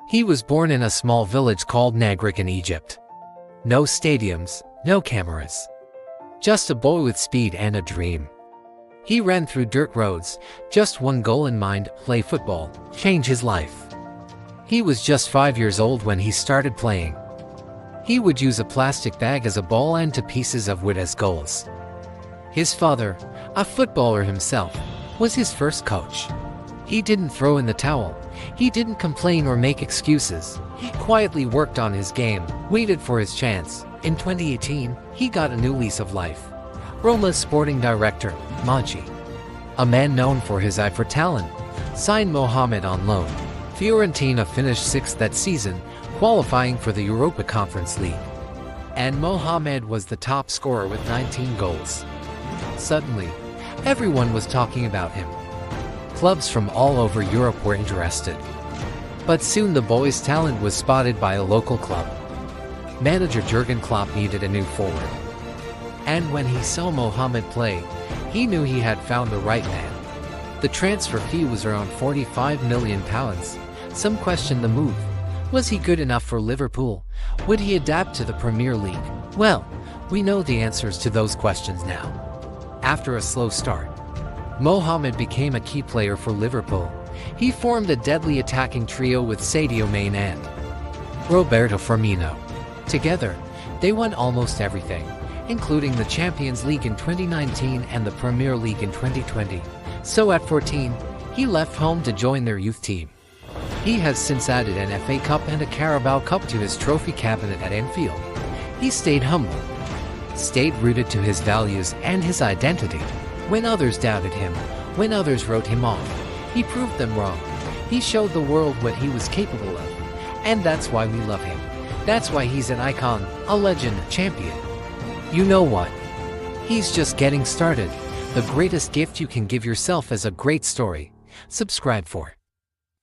He was born in a small village called Nagrig in Egypt. No stadiums, no cameras. Just a boy with speed and a dream. He ran through dirt roads, just one goal in mind: play football, change his life. He was just 5 years old when he started playing. He would use a plastic bag as a ball and two pieces of wood as goals. His father, a footballer himself, was his first coach. He didn't throw in the towel. He didn't complain or make excuses. He quietly worked on his game, waited for his chance. In 2018, he got a new lease of life. Roma's sporting director, Maggi, a man known for his eye for talent, signed Mohamed on loan. Fiorentina finished 6th that season, qualifying for the Europa Conference League. And Mohamed was the top scorer with 19 goals. Suddenly, everyone was talking about him. Clubs from all over Europe were interested. But soon the boy's talent was spotted by a local club. Manager Jurgen Klopp needed a new forward. And when he saw Mohamed play, he knew he had found the right man. The transfer fee was around £45 million. Some questioned the move. Was he good enough for Liverpool? Would he adapt to the Premier League? Well, we know the answers to those questions now. After a slow start, Mohamed became a key player for Liverpool. He formed a deadly attacking trio with Sadio Mane and Roberto Firmino. Together, they won almost everything, including the Champions League in 2019 and the Premier League in 2020. So at 14, he left home to join their youth team. He has since added an FA Cup and a Carabao Cup to his trophy cabinet at Anfield. He stayed humble, stayed rooted to his values and his identity. When others doubted him, when others wrote him off, he proved them wrong. He showed the world what he was capable of. And that's why we love him. That's why he's an icon, a legend, a champion. You know what? He's just getting started. The greatest gift you can give yourself is a great story. Subscribe for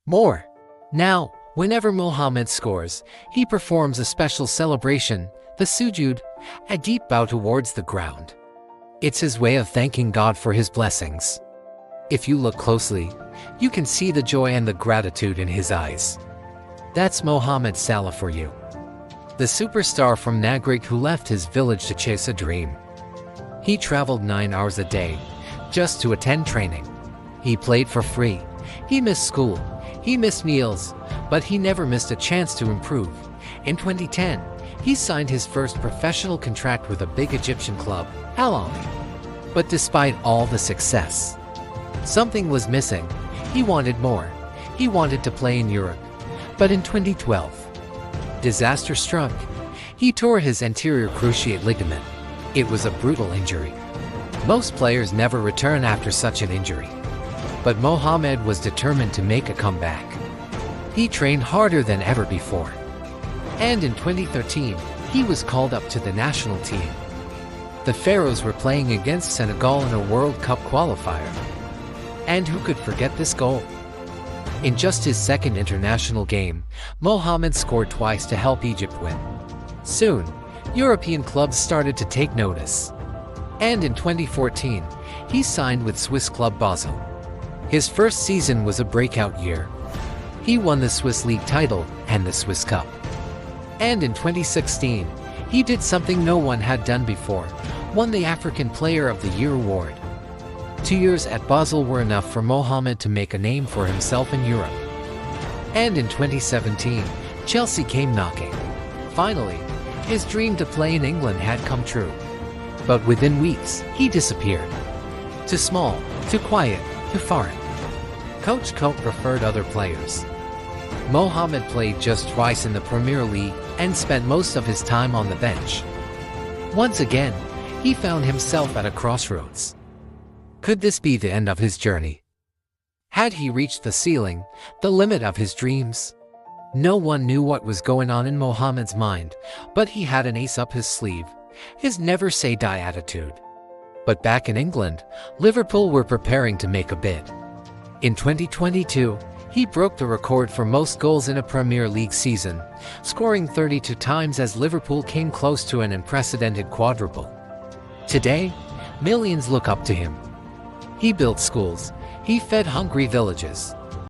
more. Now, whenever Mohamed scores, he performs a special celebration, the sujud, a deep bow towards the ground. It's his way of thanking God for his blessings. If you look closely, you can see the joy and the gratitude in his eyes. That's Mohamed Salah for you. The superstar from Nagrig who left his village to chase a dream. He traveled 9 hours a day, just to attend training. He played for free. He missed school. He missed meals, but he never missed a chance to improve. In 2010, he signed his first professional contract with a big Egyptian club, Al Ahly. But despite all the success, something was missing. He wanted more. He wanted to play in Europe. But in 2012, disaster struck. He tore his anterior cruciate ligament. It was a brutal injury. Most players never return after such an injury. But Mohamed was determined to make a comeback. He trained harder than ever before. And in 2013, he was called up to the national team. The Pharaohs were playing against Senegal in a World Cup qualifier. And who could forget this goal? In just his second international game, Mohamed scored twice to help Egypt win. Soon, European clubs started to take notice. And in 2014, he signed with Swiss club Basel. His first season was a breakout year. He won the Swiss League title and the Swiss Cup. And in 2016, he did something no one had done before, won the African Player of the Year award. 2 years at Basel were enough for Mohamed to make a name for himself in Europe. And in 2017, Chelsea came knocking. Finally, his dream to play in England had come true. But within weeks, he disappeared. Too small, too quiet, too foreign. Coach Cope preferred other players. Mohamed played just twice in the Premier League and spent most of his time on the bench. Once again, he found himself at a crossroads. Could this be the end of his journey? Had he reached the ceiling, the limit of his dreams? No one knew what was going on in Mohamed's mind, but he had an ace up his sleeve, his never-say-die attitude. But back in England, Liverpool were preparing to make a bid. In 2022, he broke the record for most goals in a Premier League season, scoring 32 times as Liverpool came close to an unprecedented quadruple. Today, millions look up to him. He built schools, he fed hungry villages,